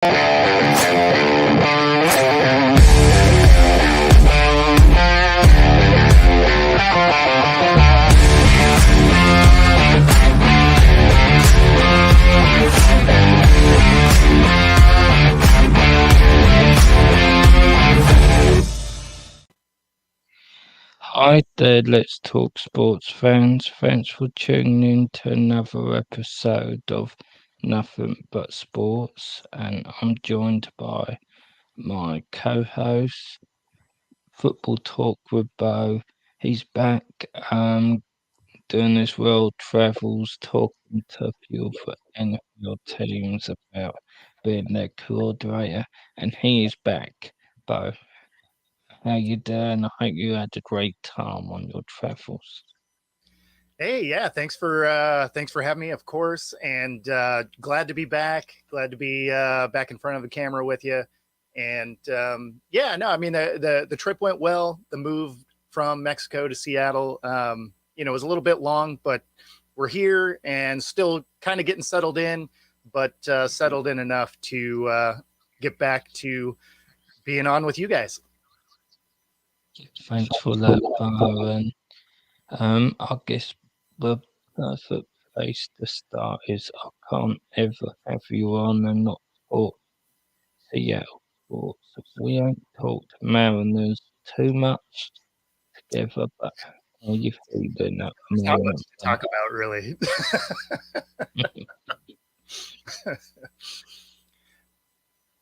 Hi there, Let's Talk Sports fans. Thanks for tuning in to another episode of Nothing But Sports, and I'm joined by my co-host, Football Talk with Bo. He's back, doing his world travels, talking to a few of the NFL teams about being their coordinator, and he is back. Bo, how you doing? I hope you had a great time on your travels. Hey, yeah, thanks for having me, of course, and glad to be back. Glad to be back in front of the camera with you. And yeah, no, I mean the trip went well. The move from Mexico to Seattle, was a little bit long, but we're here and still kind of getting settled in, but settled in enough to get back to being on with you guys. Thanks for that, Byron. I guess the perfect place to start is I can't ever have you on and not talk Seattle sports. We ain't talked Mariners too much together, but how you feeling at the There's not much moment? to talk about, really.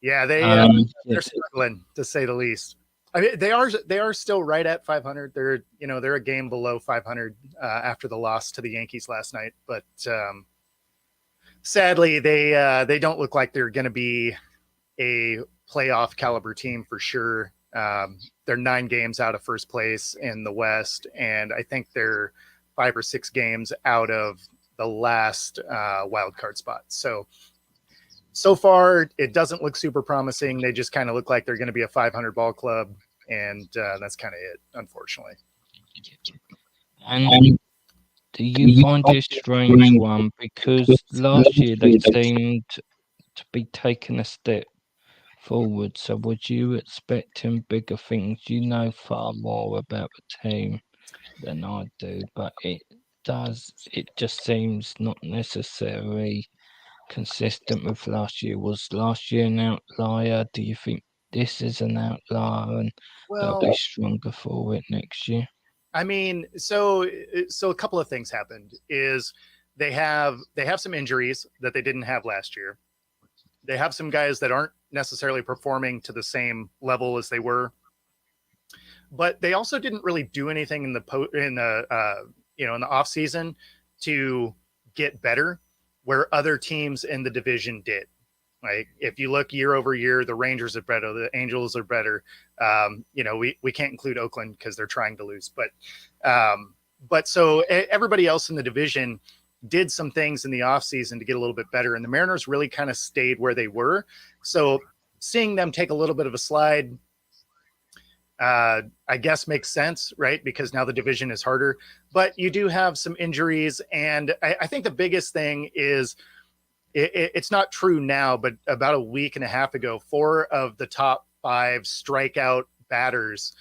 Yeah, they're struggling, to say the least. I mean, they are still right at 500. They're a game below 500 after the loss to the Yankees last night, but sadly they don't look like they're going to be a playoff caliber team for sure. They're 9 games out of first place in the West, and I think they're 5 or 6 games out of the last wild card spot. So far, it doesn't look super promising. They just kind of look like they're going to be a 500 ball club, and that's kind of it, unfortunately. And do you find this strange one? Because last year they seemed to be taking a step forward. So was you expecting bigger things? You know far more about the team than I do, but it just seems not necessarily consistent with last year. Was last year an outlier? Do you think this is an outlier and they'll be Well, stronger for it next year? I mean, so a couple of things happened. Is they have some injuries that they didn't have last year. They have some guys that aren't necessarily performing to the same level as they were, but they also didn't really do anything in the off season to get better, where other teams in the division did. Like if you look year over year, the Rangers are better, the Angels are better. We can't include Oakland because they're trying to lose, but so everybody else in the division did some things in the offseason to get a little bit better, and the Mariners really kind of stayed where they were. So seeing them take a little bit of a slide, I guess makes sense, right? Because now the division is harder, but you do have some injuries. And I think the biggest thing is it's not true now, but about a week and a half ago, 4 of the top 5 strikeout batters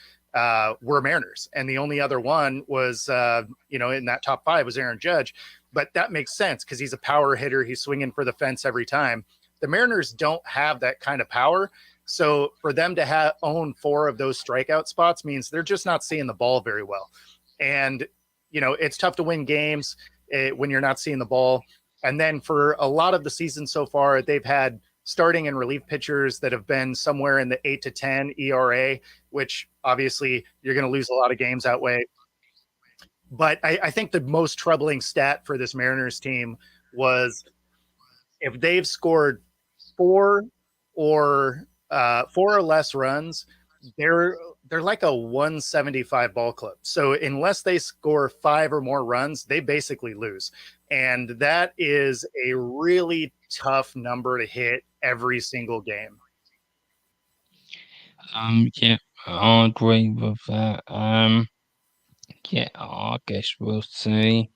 were Mariners. And the only other one was, in that top 5 was Aaron Judge. But that makes sense because he's a power hitter. He's swinging for the fence every time. The Mariners don't have that kind of power. So for them to own 4 of those strikeout spots means they're just not seeing the ball very well. And, it's tough to win games when you're not seeing the ball. And then for a lot of the season so far, they've had starting and relief pitchers that have been somewhere in the 8 to 10 ERA, which obviously you're going to lose a lot of games that way. But I think the most troubling stat for this Mariners team was if they've scored 4 or 4 or less runs, they're like a 175 ball club. So unless they score 5 or more runs, they basically lose. And that is a really tough number to hit every single game. Yeah, I agree with that. Yeah, I guess we'll see.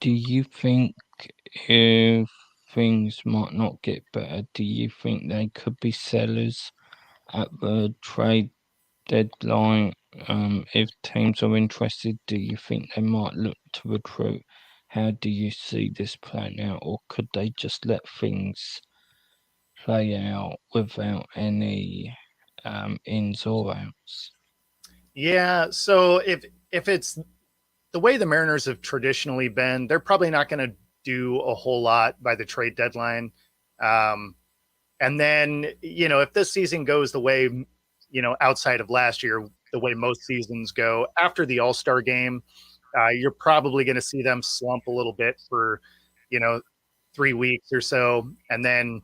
Do you think if things might not get better, do you think they could be sellers at the trade deadline? If teams are interested, do you think they might look to recruit? How do you see this playing out, or could they just let things play out without any ins or outs? Yeah, so if it's the way the Mariners have traditionally been, they're probably not going to do a whole lot by the trade deadline. Um, and then, if this season goes the way, outside of last year, the way most seasons go after the All-Star game, you're probably going to see them slump a little bit for, you know, 3 weeks or so. And then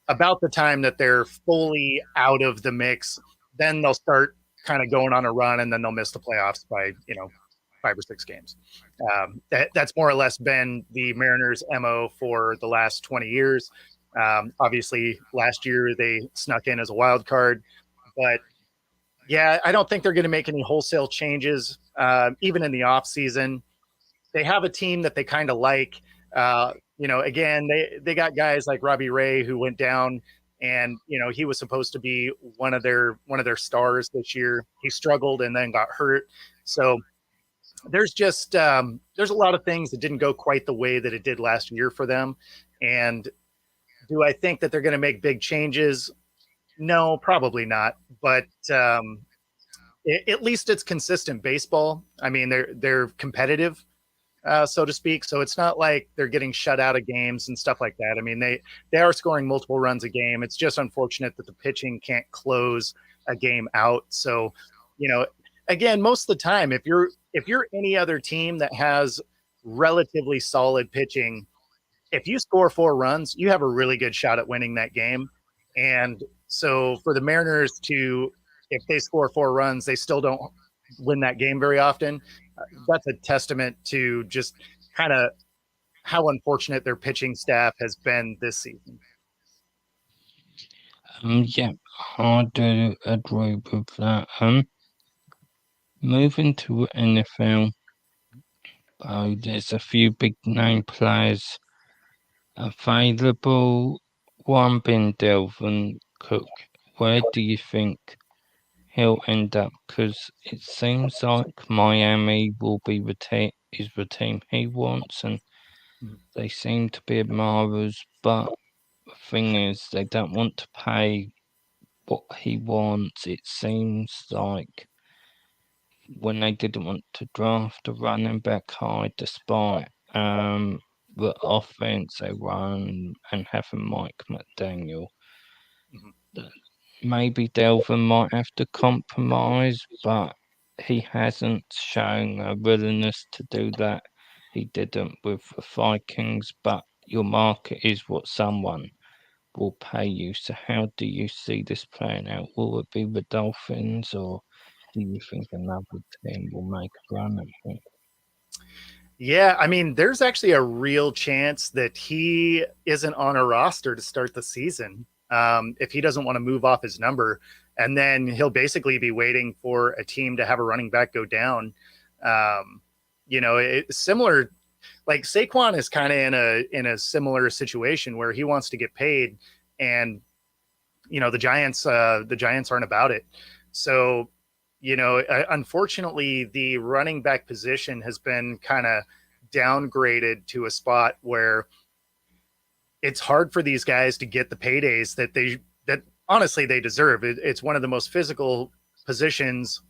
about the time that they're fully out of the mix, then they'll start kind of going on a run, and then they'll miss the playoffs by 5 or 6 games. That's more or less been the Mariners' MO for the last 20 years. Obviously, last year they snuck in as a wild card, but yeah, I don't think they're going to make any wholesale changes, even in the off season. They have a team that they kind of like. Again, they got guys like Robbie Ray who went down, and he was supposed to be one of their stars this year. He struggled and then got hurt. So there's just there's a lot of things that didn't go quite the way that it did last year for them. And do I think that they're going to make big changes? No, probably not. But at least it's consistent baseball. I mean, they're competitive, so to speak. So it's not like they're getting shut out of games and stuff like that. I mean, they are scoring multiple runs a game. It's just unfortunate that the pitching can't close a game out. So, again, most of the time, if you're any other team that has relatively solid pitching, if you score 4 runs, you have a really good shot at winning that game. And so for the Mariners if they score 4 runs, they still don't win that game very often. That's a testament to just kind of how unfortunate their pitching staff has been this season. Yeah, I do agree with that. Moving to NFL, there's a few big name players available. One being Delvin Cook. Where do you think he'll end up? Because it seems like Miami will be is the team he wants, and they seem to be admirers. But the thing is, they don't want to pay what he wants. It seems like when they didn't want to draft a running back high, despite the offense they run and having Mike McDaniel. Maybe Delvin might have to compromise, but he hasn't shown a willingness to do that. He didn't with the Vikings, but your market is what someone will pay you. So how do you see this playing out? Will it be the Dolphins, or do you think another team will make a run at him? Yeah, I mean, there's actually a real chance that he isn't on a roster to start the season if he doesn't want to move off his number. And then he'll basically be waiting for a team to have a running back go down. It's similar. Like Saquon is kind of in a similar situation where he wants to get paid, and the Giants aren't about it. So unfortunately, the running back position has been kind of downgraded to a spot where it's hard for these guys to get the paydays that honestly they deserve. It's one of the most physical positions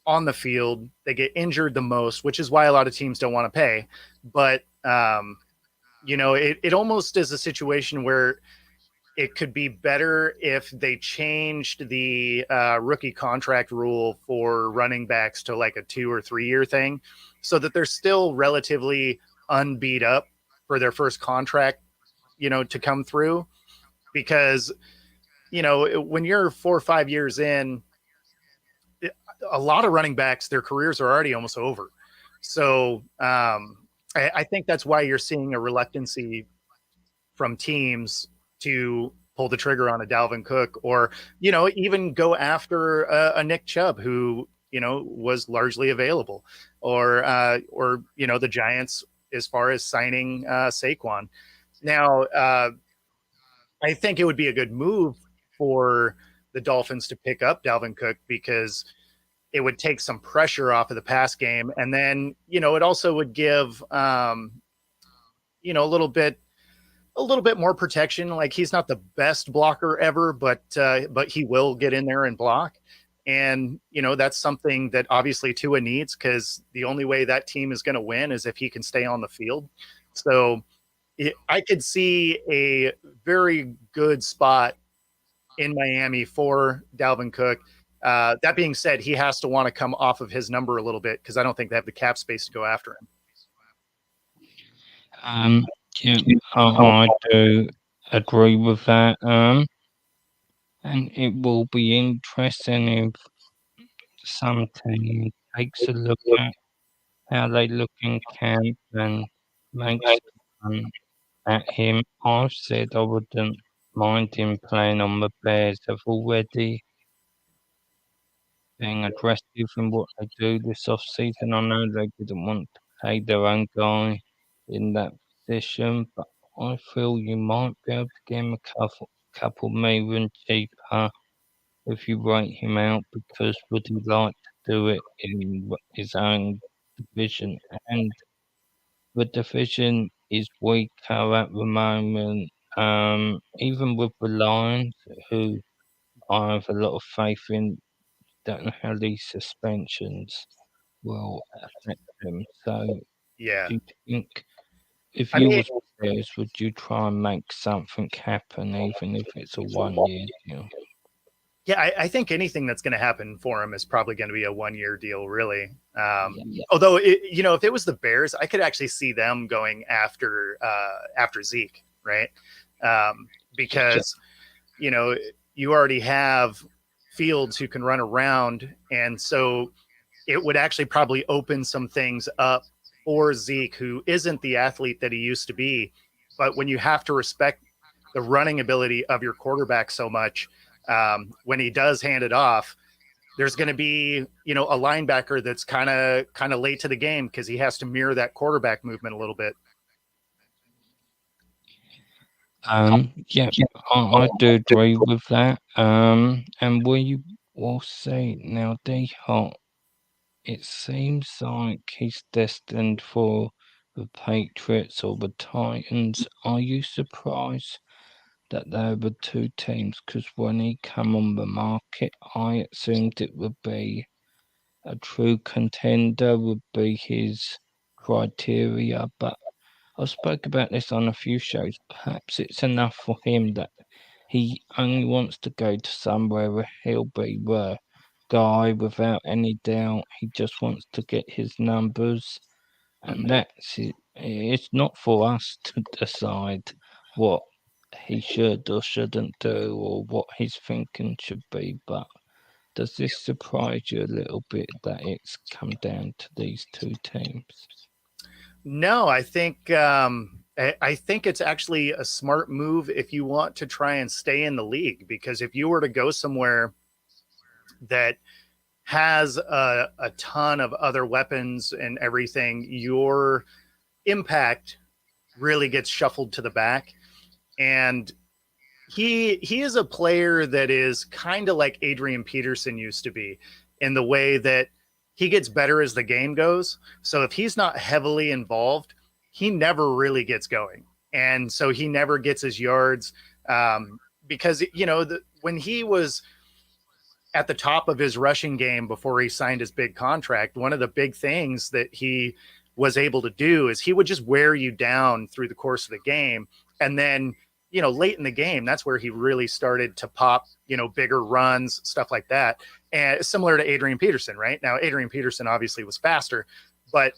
on the field. They get injured the most, which is why a lot of teams don't want to pay. But it almost is a situation where it could be better if they changed the rookie contract rule for running backs to like a 2 or 3 year thing, so that they're still relatively unbeat up for their first contract, to come through. Because, when you're 4 or 5 years in, a lot of running backs, their careers are already almost over. So I think that's why you're seeing a reluctancy from teams to pull the trigger on a Dalvin Cook, or, even go after a Nick Chubb who, was largely available, or the Giants, as far as signing Saquon. Now, I think it would be a good move for the Dolphins to pick up Dalvin Cook because it would take some pressure off of the pass game, and then it also would give a little bit more protection. Like, he's not the best blocker ever, but he will get in there and block. And that's something that obviously Tua needs, because the only way that team is going to win is if he can stay on the field. So I could see a very good spot in Miami for Dalvin Cook. That being said, he has to want to come off of his number a little bit, because I don't think they have the cap space to go after him. Yeah, I do agree with that. And it will be interesting if some team takes a look at how they look in camp and makes at him. I've said I wouldn't mind him playing on the Bears. They've already being aggressive in what they do this off-season. I know they didn't want to pay their own guy in that position, but I feel you might be able to get him a couple million cheaper if you rate him out, because would he like to do it in his own division? And the division is weaker at the moment, even with the Lions, who I have a lot of faith in. Don't know how these suspensions will affect them. So, Yeah. do you think if I you mean, was players, would you try and make something happen, even if it's a 1 year deal? yeah, I think anything that's going to happen for him is probably going to be a 1 year deal, really. Yeah. Although, if it was the Bears, I could actually see them going after Zeke, right? Because you already have Fields who can run around, and so it would actually probably open some things up for Zeke, who isn't the athlete that he used to be. But when you have to respect the running ability of your quarterback so much, when he does hand it off, there's going to be a linebacker that's kind of late to the game, because he has to mirror that quarterback movement a little bit. Yeah, I do agree with that. And we will see now, D-Hot. It seems like he's destined for the Patriots or the Titans. Are you surprised that there were two teams? Because when he came on the market, I assumed it would be a true contender, would be his criteria. But I spoke about this on a few shows. Perhaps it's enough for him that he only wants to go to somewhere where he'll be the guy without any doubt. He just wants to get his numbers, and that's it. It's not for us to decide what he should or shouldn't do or what his thinking should be. But does this surprise you a little bit that it's come down to these two teams? No, I think it's actually a smart move if you want to try and stay in the league, because if you were to go somewhere that has a ton of other weapons and everything, your impact really gets shuffled to the back. And he is a player that is kind of like Adrian Peterson used to be, in the way that he gets better as the game goes. So if he's not heavily involved, he never really gets going. And so he never gets his yards, because, when he was at the top of his rushing game before he signed his big contract, one of the big things that he was able to do is he would just wear you down through the course of the game. And then, late in the game, that's where he really started to pop, bigger runs, stuff like that. And similar to Adrian Peterson, right? Now, Adrian Peterson obviously was faster, but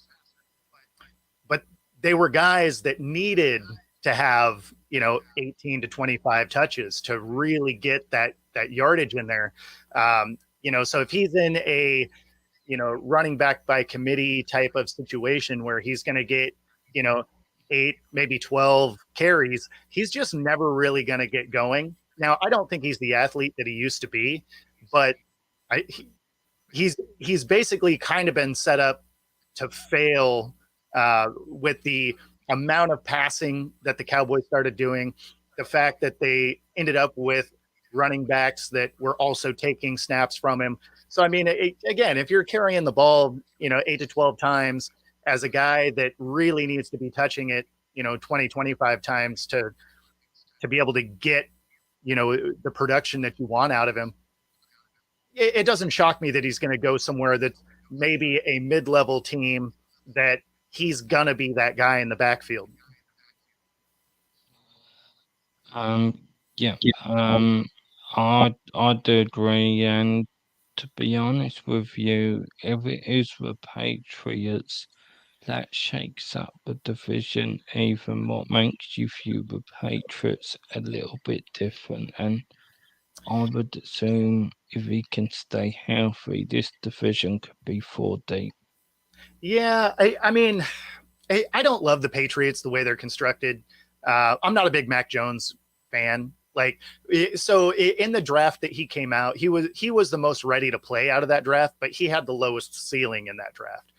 they were guys that needed to have, 18 to 25 touches to really get that yardage in there. So if he's in a, running back by committee type of situation where he's going to get, 8, maybe 12 carries, he's just never really going to get going. Now, I don't think he's the athlete that he used to be, but he's basically kind of been set up to fail with the amount of passing that the Cowboys started doing, the fact that they ended up with running backs that were also taking snaps from him. So, I mean, again, if you're carrying the ball, 8 to 12 times as a guy that really needs to be touching it, 20, 25 times to be able to get, the production that you want out of him, it doesn't shock me that he's going to go somewhere that's maybe a mid-level team that he's going to be that guy in the backfield. Yeah, I do agree, and to be honest with you, if it is the Patriots, that shakes up the division even. What makes you view the Patriots a little bit different, and I would assume if he can stay healthy, this division could be 4 deep. Yeah, I mean, I don't love the Patriots the way they're constructed. I'm not a big Mac Jones fan. So in the draft that he came out, he was the most ready to play out of that draft, but he had the lowest ceiling in that draft.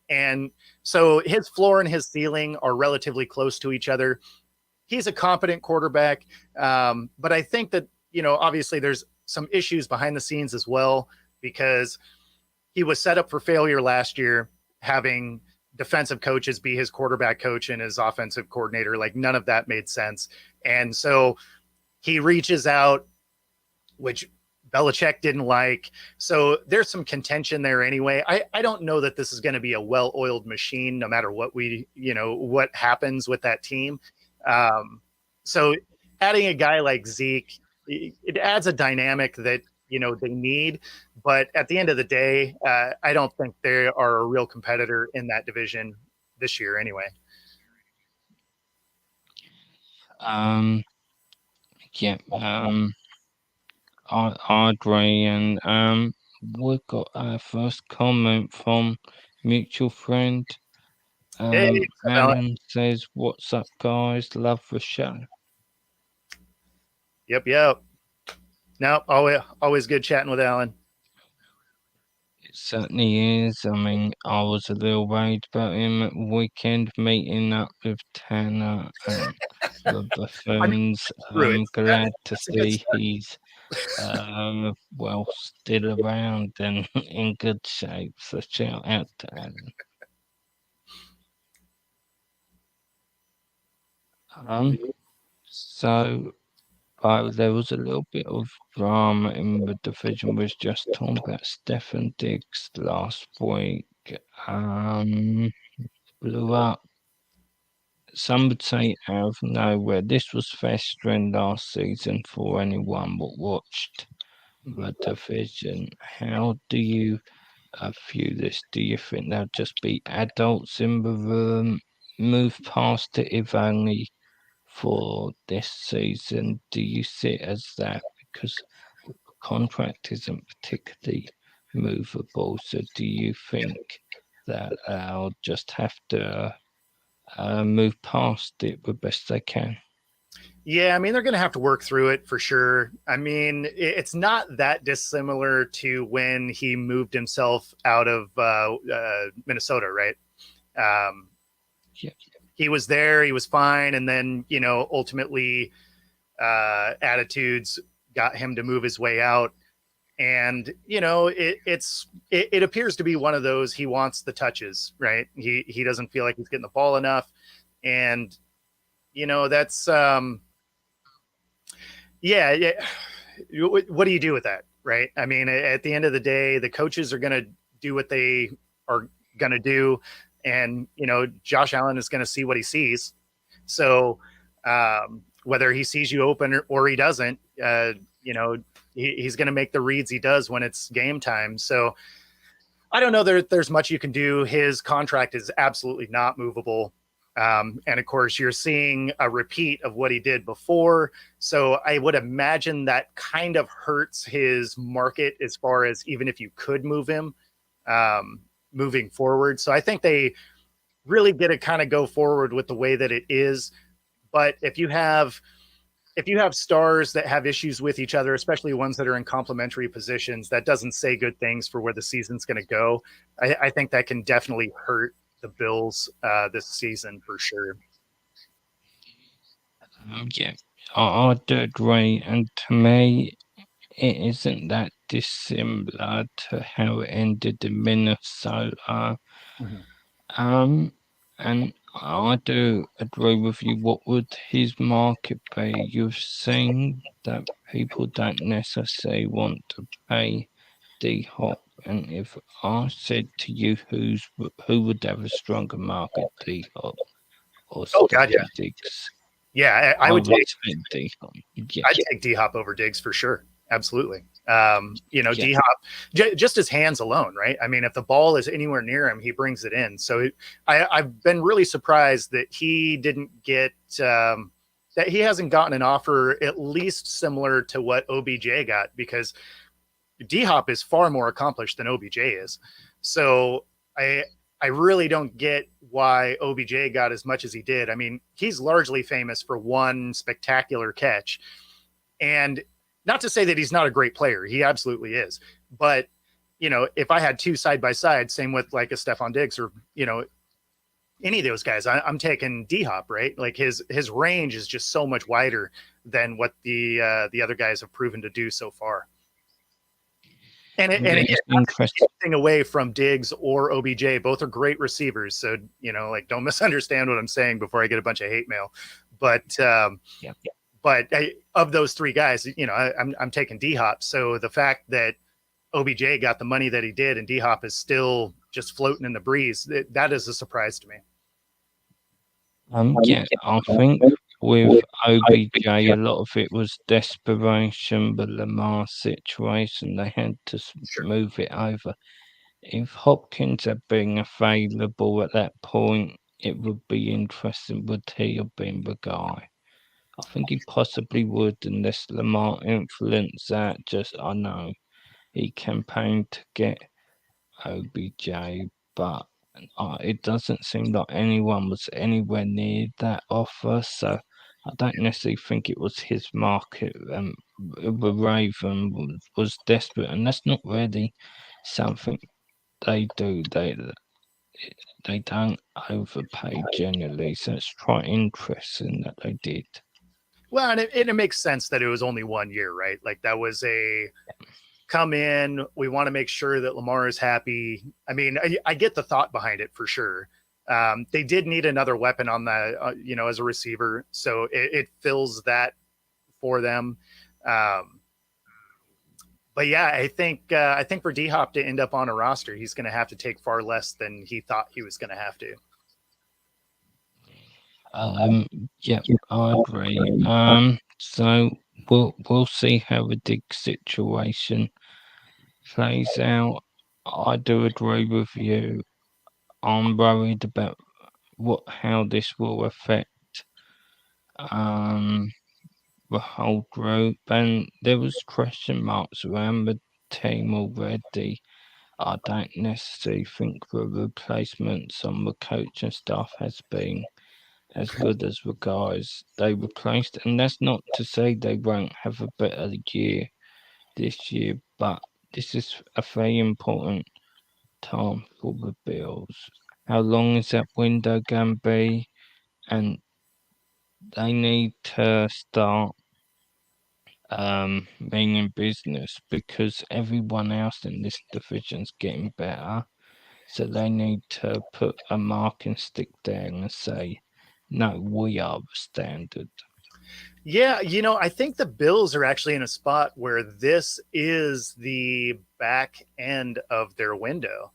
And so his floor and his ceiling are relatively close to each other. He's a competent quarterback. But I think that, obviously there's some issues behind the scenes as well, because he was set up for failure last year, having defensive coaches be his quarterback coach and his offensive coordinator. Like, none of that made sense. And so he reaches out, which Belichick didn't like. So there's some contention there anyway. I don't know that this is going to be a well-oiled machine, no matter what what happens with that team. So adding a guy like Zeke, it adds a dynamic that, they need. But at the end of the day, I don't think they are a real competitor in that division this year anyway. Yeah, I agree, and we've got our first comment from mutual friend. Hey, Alan says, "What's up, guys? Love the show." Yep. No, always good chatting with Alan. It certainly is. I mean, I was a little worried about him at the weekend, meeting up with Tanner and the buffoons. I'm glad to see he's still around and in good shape. So shout out to Alan. So there was a little bit of drama in the division. We was just talking about Stefan Diggs last week. Blew up. Some would say out of nowhere. This was festering last season for anyone that watched the division. How do you view this? Do you think they'll just be adults in the room, move past it if only for this season? Do you see it as that? Because the contract isn't particularly movable. So do you think that I'll just have to move past it the best they can? Yeah, I mean, they're going to have to work through it for sure. I mean, it's not that dissimilar to when he moved himself out of Minnesota, right? Yeah. He was there, he was fine, and then ultimately attitudes got him to move his way out. And it appears to be one of those, he wants the touches, right? He doesn't feel like he's getting the ball enough, and that's yeah. What do you do with that, right? I mean, at the end of the day, the coaches are going to do what they are going to do, and Josh Allen is going to see what he sees. So whether he sees you open or he doesn't, he's going to make the reads he does when it's game time. So I don't know there's much you can do. His contract is absolutely not movable. And of course, you're seeing a repeat of what he did before. So I would imagine that kind of hurts his market as far as even if you could move him moving forward. So I think they really get to kind of go forward with the way that it is. But if you have stars that have issues with each other, especially ones that are in complementary positions, that doesn't say good things for where the season's going to go. I think that can definitely hurt the Bills this season for sure. Yeah, I do agree, and to me, it isn't that dissimilar to how it ended in Minnesota. Mhm. Um, and I do agree with you. What would his market be? You've seen that people don't necessarily want to pay D-Hop, and if I said to you who would have a stronger market, D-Hop or Oh God, yeah, Stefan Diggs, yeah. I I would would take say D-Hop. Yeah, I'd take D Hop over Diggs for sure. Absolutely. yeah. D Hop, just his hands alone, right? I mean, if the ball is anywhere near him, he brings it in. So I've been really surprised that he didn't get, that he hasn't gotten an offer at least similar to what OBJ got, because D Hop is far more accomplished than OBJ is. So I, I really don't get why OBJ got as much as he did. I mean, he's largely famous for one spectacular catch, and not to say that he's not a great player, he absolutely is. But if I had two side by side, same with like a Stefan Diggs or any of those guys, I'm taking D Hop, right? Like his range is just so much wider than what the other guys have proven to do so far. And Yeah, again, it's not to interesting. take anything away from Diggs or OBJ, both are great receivers. So like don't misunderstand what I'm saying before I get a bunch of hate mail. But Yeah. of those three guys, I'm taking D Hop. So the fact that OBJ got the money that he did and D Hop is still just floating in the breeze, that is a surprise to me. Yeah, I think with OBJ, a lot of it was desperation, the Lamar situation. They had to Sure. move it over. If Hopkins had been available at that point, it would be interesting. Would he have been the guy? I think he possibly would, unless Lamar influenced that. Just, I know he campaigned to get OBJ, but it doesn't seem like anyone was anywhere near that offer. So I don't necessarily think it was his market. The Raven was desperate, and that's not really something they do. They don't overpay generally, so it's quite interesting that they did. Well, and it makes sense that it was only 1 year, right? Like that was a come in. We want to make sure that Lamar is happy. I mean, I get the thought behind it for sure. They did need another weapon on the, as a receiver, so it fills that for them. Um, but yeah, I think for D Hop to end up on a roster, he's going to have to take far less than he thought he was going to have to. Um, yeah, I agree. So we'll see how the dig situation plays out. I do agree with you. I'm worried about how this will affect um the whole group, and there was question marks around the team already. I don't necessarily think the replacements on the coaching staff has been as good as the guys they replaced, and that's not to say they won't have a better year this year, but this is a very important time for the Bills. How long is that window going to be? And they need to start meaning business because everyone else in this division's getting better. So they need to put a marking stick down and say, no, we are the standard. Yeah, I think the Bills are actually in a spot where this is the back end of their window,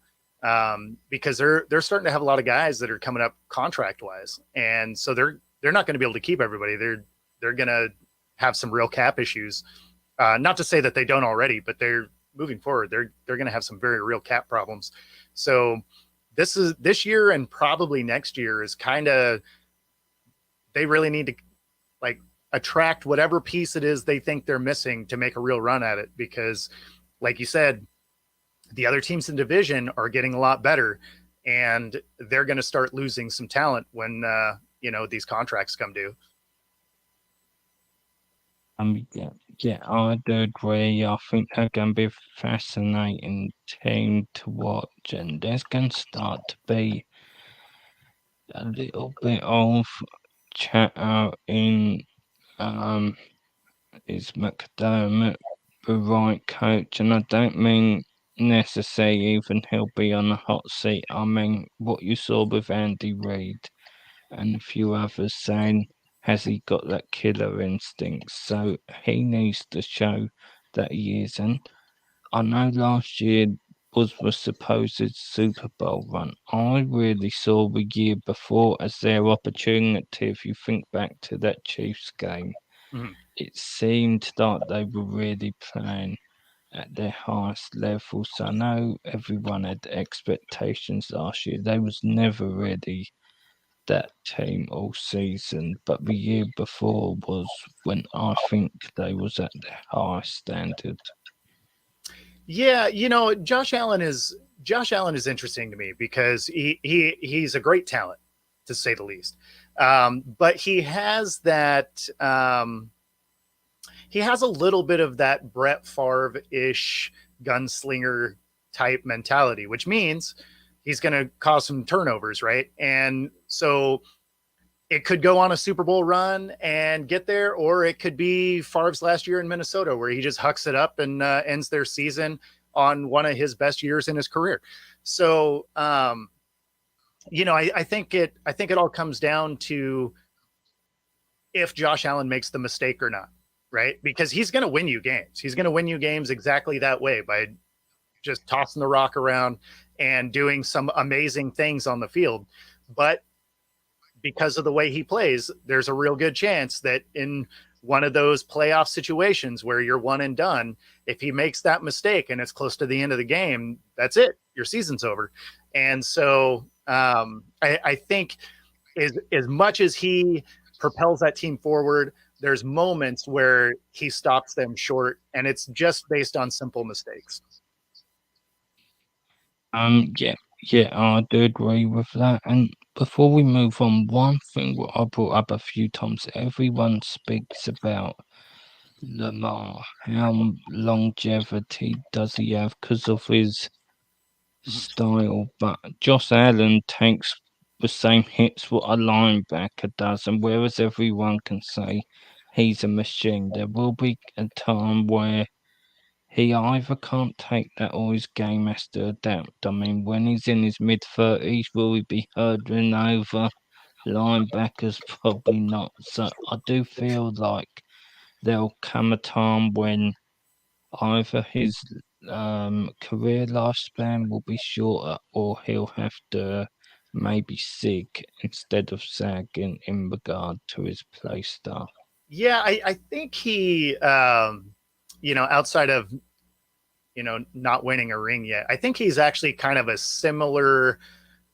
because they're starting to have a lot of guys that are coming up contract wise, and so they're not going to be able to keep everybody. They're going to have some real cap issues. Not to say that they don't already, but they're moving forward. They're going to have some very real cap problems. So this year and probably next year is kind of, they really need to like attract whatever piece it is they think they're missing to make a real run at it, because like you said, the other teams in the division are getting a lot better, and they're going to start losing some talent when these contracts come due. Yeah, yeah, I do agree. I think they're going to be a fascinating team to watch, and there's going to start to be a little bit of chatter in Um, is McDermott the right coach? And I don't mean necessarily even he'll be on the hot seat. I mean what you saw with Andy Reid and a few others saying, has he got that killer instinct? So he needs to show that he is. And I know last year was the supposed Super Bowl run. I really saw the year before as their opportunity. If you think back to that Chiefs game, Mhm. it seemed like they were really playing at their highest level. So I know everyone had expectations last year. They was never really that team all season, but the year before was when I think they was at their highest standard. Yeah, Josh Allen is interesting to me because he's a great talent, to say the least. But he has a little bit of that Brett Favre ish gunslinger type mentality, which means he's going to cause some turnovers, right? And so it could go on a Super Bowl run and get there, or it could be Favre's last year in Minnesota, where he just hucks it up and ends their season on one of his best years in his career. So, I think it all comes down to if Josh Allen makes the mistake or not, right? Because he's going to win you games. He's going to win you games exactly that way by just tossing the rock around and doing some amazing things on the field. But because of the way he plays, there's a real good chance that in one of those playoff situations where you're one and done, if he makes that mistake and it's close to the end of the game, that's it. Your season's over. And so I think as much as he propels that team forward, there's moments where he stops them short, and it's just based on simple mistakes. Yeah, yeah, I do agree with that. And before we move on, one thing what I brought up a few times, everyone speaks about Lamar. How longevity does he have because of his style? But Josh Allen takes the same hits what a linebacker does, and whereas everyone can say he's a machine, there will be a time where he either can't take that or his game has to adapt. I mean, when he's in his mid-30s, will he be hurdling over linebackers? Probably not. So I do feel like there'll come a time when either his career lifespan will be shorter or he'll have to maybe sig instead of sagging in regard to his play style. Yeah, I think outside of not winning a ring yet, I think he's actually kind of a similar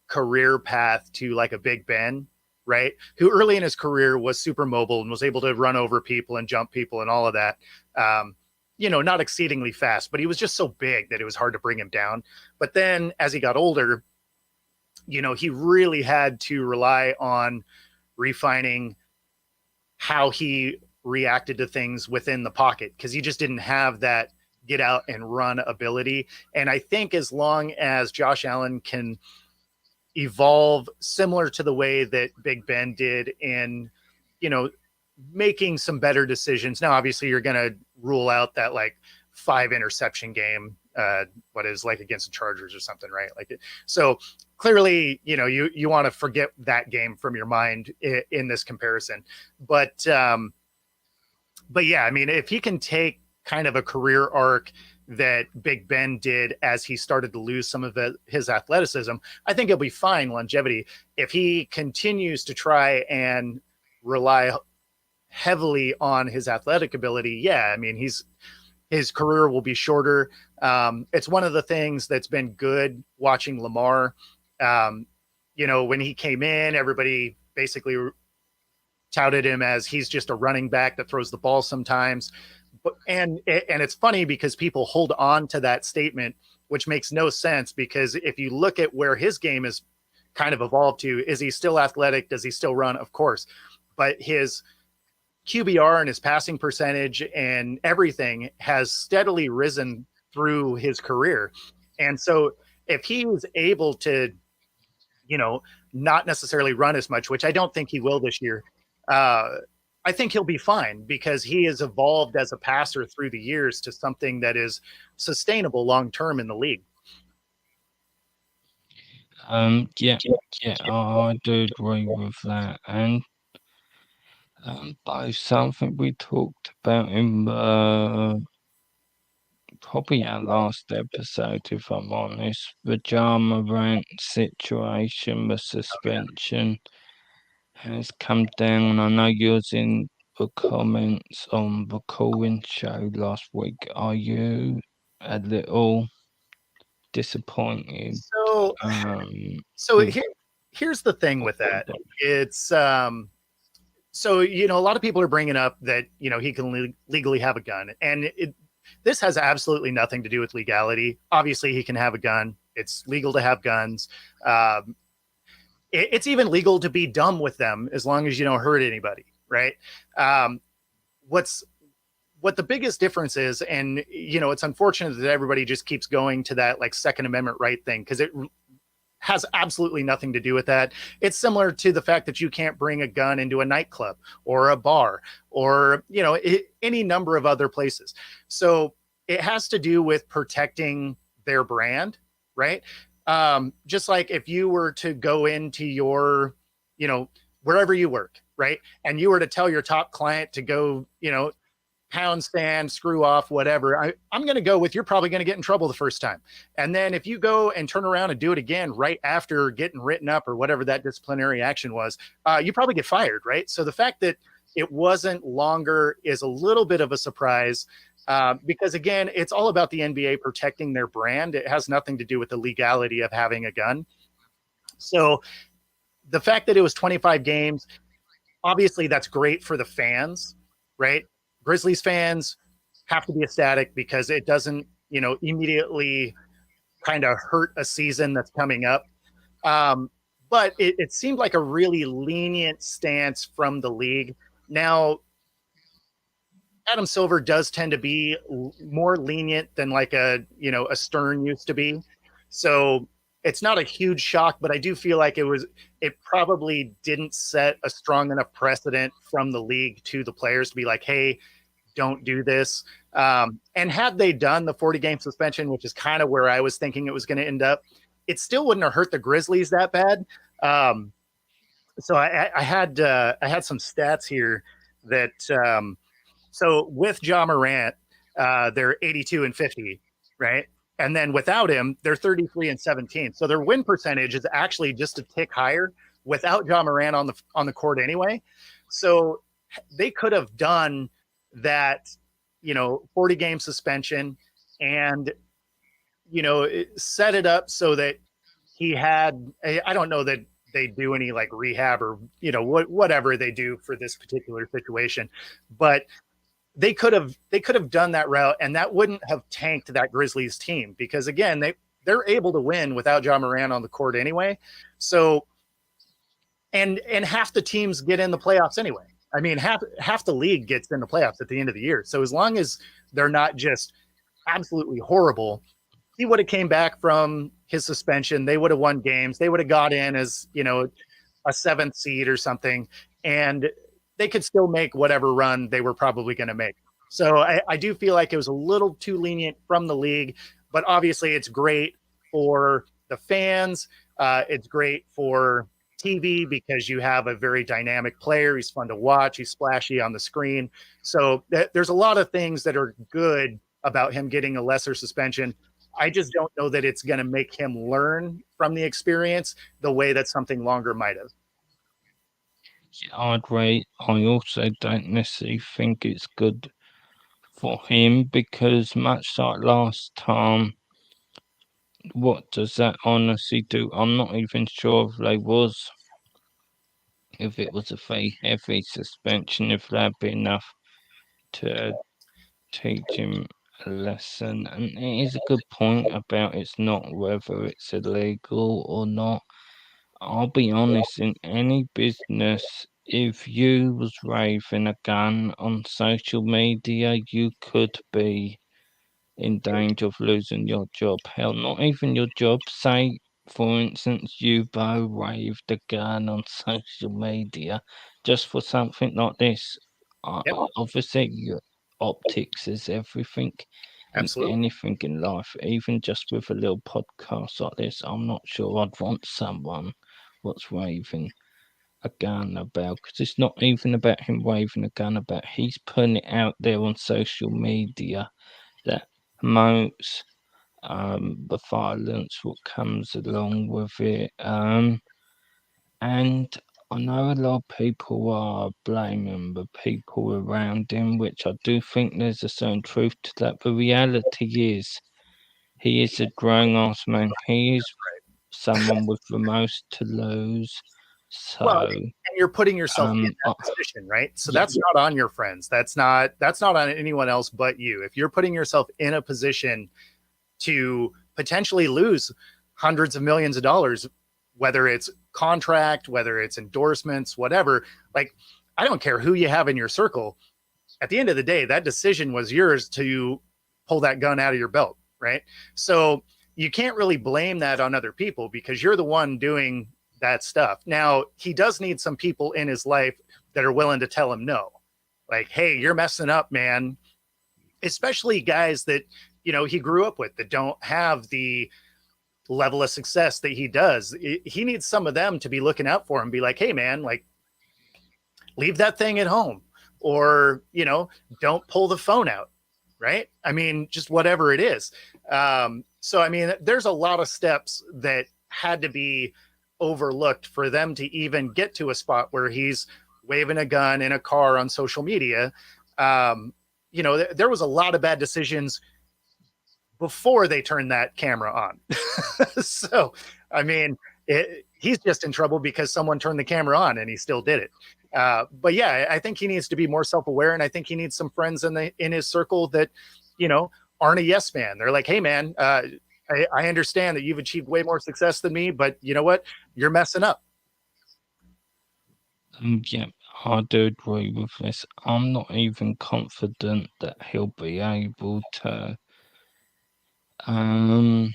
career path to like a Big Ben, right? Who early in his career was super mobile and was able to run over people and jump people and all of that. Not exceedingly fast, but he was just so big that it was hard to bring him down. But then as he got older, he really had to rely on refining how he reacted to things within the pocket because he just didn't have that get out and run ability. And I think as long as Josh Allen can evolve similar to the way that Big Ben did in, you know, making some better decisions. Now, obviously, you're going to rule out that like 5 interception game, what is like against the Chargers or something, right? So clearly, you want to forget that game from your mind in this comparison. But yeah, I mean, if he can take kind of a career arc that Big Ben did as he started to lose some of his athleticism, I think he'll be fine longevity. If he continues to try and rely heavily on his athletic ability, yeah, I mean, his career will be shorter. It's one of the things that's been good watching Lamar. When he came in, everybody basically touted him as he's just a running back that throws the ball sometimes. And it's funny because people hold on to that statement, which makes no sense, because if you look at where his game is kind of evolved to, is he still athletic? Does he still run? Of course. But his QBR and his passing percentage and everything has steadily risen through his career. And so if he was able to, not necessarily run as much, which I don't think he will this year, I think he'll be fine because he has evolved as a passer through the years to something that is sustainable long term in the league. Yeah, yeah, I do agree with that. And both something we talked about in probably our last episode, if I'm honest, the Ja Morant situation, the suspension has come down. I know yours in the comments on the call-in show last week. Are you a little disappointed So, so with here, here's the thing what with they that. done? It's so a lot of people are bringing up that he can legally have a gun, and this has absolutely nothing to do with legality. Obviously, he can have a gun. It's legal to have guns. Um, it's even legal to be dumb with them as long as you don't hurt anybody, right? Um, what's what the biggest difference is, and it's unfortunate that everybody just keeps going to that like Second Amendment right thing because it has absolutely nothing to do with that. It's similar to the fact that you can't bring a gun into a nightclub or a bar or any number of other places. So it has to do with protecting their brand, right? Just like if you were to go into your, wherever you work, right, and you were to tell your top client to go, pound stand, screw off, whatever. I'm going to go with you're probably going to get in trouble the first time. And then if you go and turn around and do it again right after getting written up or whatever that disciplinary action was, you probably get fired, right? So the fact that it wasn't longer is a little bit of a surprise because, again, it's all about the NBA protecting their brand. It has nothing to do with the legality of having a gun. So the fact that it was 25 games, obviously that's great for the fans, right? Grizzlies fans have to be ecstatic because it doesn't, immediately kind of hurt a season that's coming up. But it seemed like a really lenient stance from the league. Now, Adam Silver does tend to be more lenient than like a Stern used to be. So it's not a huge shock, but I do feel like it probably didn't set a strong enough precedent from the league to the players to be like, hey, don't do this. And had they done the 40-game suspension, which is kind of where I was thinking it was going to end up, it still wouldn't have hurt the Grizzlies that bad. So I had some stats here that so with Ja Morant, they're 82-50, right? And then without him, they're 33-17. So their win percentage is actually just a tick higher without Ja Morant on the court anyway. So they could have done that, 40-game suspension and, set it up so that he had, I don't know that they do any like rehab or, whatever they do for this particular situation, but they could have done that route and that wouldn't have tanked that Grizzlies team because again, they're able to win without Ja Morant on the court anyway. So, and half the teams get in the playoffs anyway. I mean, half the league gets in the playoffs at the end of the year. So as long as they're not just absolutely horrible, he would have came back from his suspension. They would have won games. They would have got in as, a 7th seed or something. And they could still make whatever run they were probably going to make. So I do feel like it was a little too lenient from the league, but obviously it's great for the fans. It's great for TV because you have a very dynamic player. He's fun to watch. He's splashy on the screen. So there's a lot of things that are good about him getting a lesser suspension. I just don't know that it's going to make him learn from the experience the way that something longer might have. Yeah, I agree. I also don't necessarily think it's good for him because much like last time, what does that honestly do? I'm not even sure if it was a very heavy suspension, if that'd be enough to teach him a lesson. And it is a good point about it's not whether it's illegal or not. I'll be honest, in any business, if you was waving a gun on social media, you could be in danger of losing your job. Hell, not even your job. Say, for instance, you both waved a gun on social media just for something like this. Yep. Obviously, your optics is everything in Absolutely. anything in life. Even just with a little podcast like this, I'm not sure I'd want someone what's waving a gun about, because it's not even about him waving a gun about. He's putting it out there on social media that promotes the violence, what comes along with it. And I know a lot of people are blaming the people around him, which I do think there's a certain truth to that. The reality is, he is a grown ass man. He is someone with the most to lose. Well, So, and you're putting yourself in uh, that position, right? So yeah, that's not on your friends. That's not on anyone else but you. If you're putting yourself in a position to potentially lose hundreds of millions of dollars, whether it's contract, whether it's endorsements, whatever, like I don't care who you have in your circle. At the end of the day, that decision was yours to pull that gun out of your belt, right? So you can't really blame that on other people because you're the one doing that stuff. Now, he does need some people in his life that are willing to tell him no. Like, hey, you're messing up, man. Especially guys that, he grew up with that don't have the level of success that he does. He needs some of them to be looking out for him, be like, hey, man, like, leave that thing at home, or don't pull the phone out, right? I mean, just whatever it is. So I mean, there's a lot of steps that had to be overlooked for them to even get to a spot where he's waving a gun in a car on social media. There was a lot of bad decisions before they turned that camera on. So I mean, he's just in trouble because someone turned the camera on and he still did it. But yeah, I think he needs to be more self-aware, and I think he needs some friends in his circle that, aren't a yes man. They're like, hey man, I understand that you've achieved way more success than me, but you know what? You're messing up. yeah, I do agree with this. I'm not even confident that he'll be able to um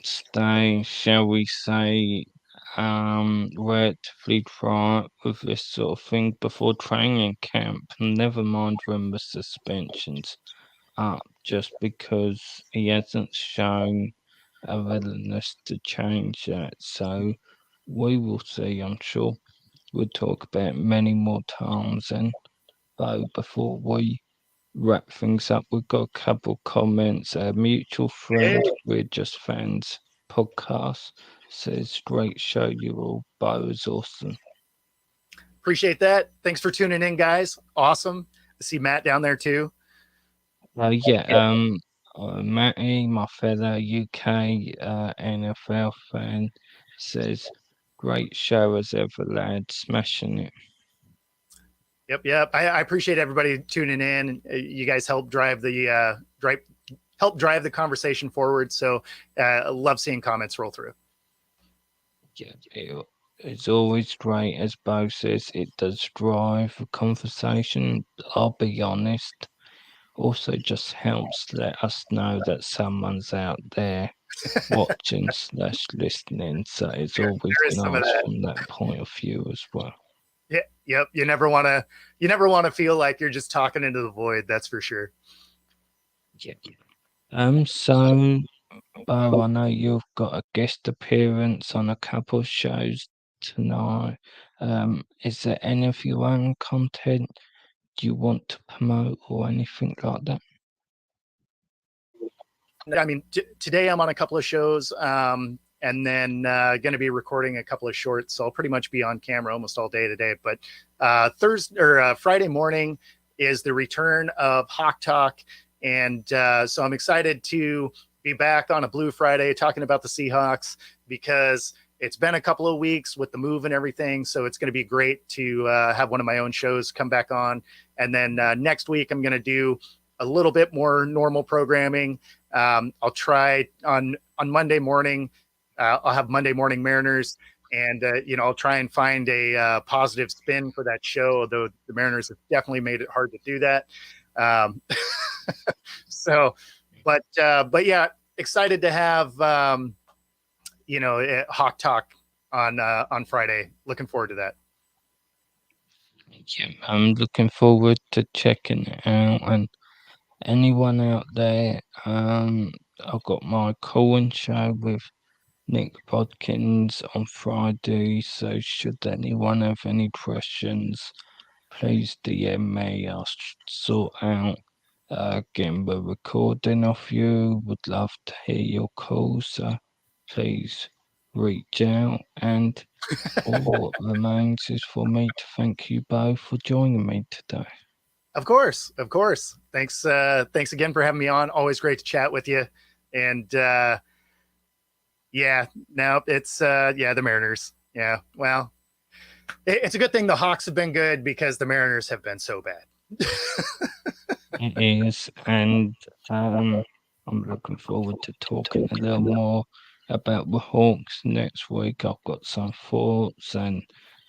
stay, shall we say, relatively dry with this sort of thing before training camp. Never mind when the suspension's up, just because he hasn't shown a willingness to change that. So we will see, I'm sure. We'll talk about many more times, and though before we wrap things up, we've got a couple comments. A mutual Hey, friend, we're just fans podcast says, great show, you all. Bo is awesome. appreciate that. Thanks for tuning in, guys. Awesome to see Matt down there too. Yeah, Matty, my fellow UK NFL fan, says, great show as ever, lad, smashing it. Yep. I appreciate everybody tuning in. You guys help drive the conversation forward. So I love seeing comments roll through. Yeah, it's always great, as Bo says, it does drive the conversation. I'll be honest. Also, just helps let us know that someone's out there watching slash listening. So it's always There is some of nice that. from that point of view as well. Yeah, yep. You never want to feel like you're just talking into the void. That's for sure. Yeah. So Bo, I know you've got a guest appearance on a couple of shows tonight. Is there any of your own content you want to promote or anything like that? I mean, today I'm on a couple of shows, and then going to be recording a couple of shorts. So I'll pretty much be on camera almost all day today. But Thursday or Friday morning is the return of Hawk Talk, and so I'm excited to be back on a Blue Friday talking about the Seahawks because it's been a couple of weeks with the move and everything. So it's going to be great to have one of my own shows come back on. And then next week I'm going to do a little bit more normal programming. I'll try on Monday morning. I'll have Monday Morning Mariners, and I'll try and find a positive spin for that show. Though the Mariners have definitely made it hard to do that. So, but yeah, excited to have Hawk Talk on Friday. Looking forward to that. Yeah, I'm looking forward to checking it out. And anyone out there, I've got my call-in show with Nick Bodkins on Friday. So should anyone have any questions, please DM me. I'll sort out getting the recording off you. Would love to hear your calls. So please reach out. And all that remains is for me to thank you both for joining me today. Of course, of course. Thanks, thanks again for having me on. Always great to chat with you. And yeah, no, it's yeah, the Mariners. Yeah, well, it's a good thing the Hawks have been good because the Mariners have been so bad. It is, and I'm looking forward to talking a little more about the Hawks next week. I've got some thoughts, and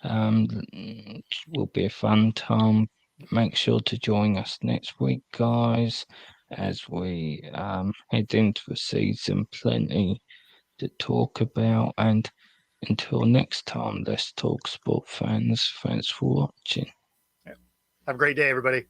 it will be a fun time. Make sure to join us next week, guys, as we head into the season. Plenty to talk about, and until next time, let's talk sport fans. Thanks for watching. Have a great day, everybody.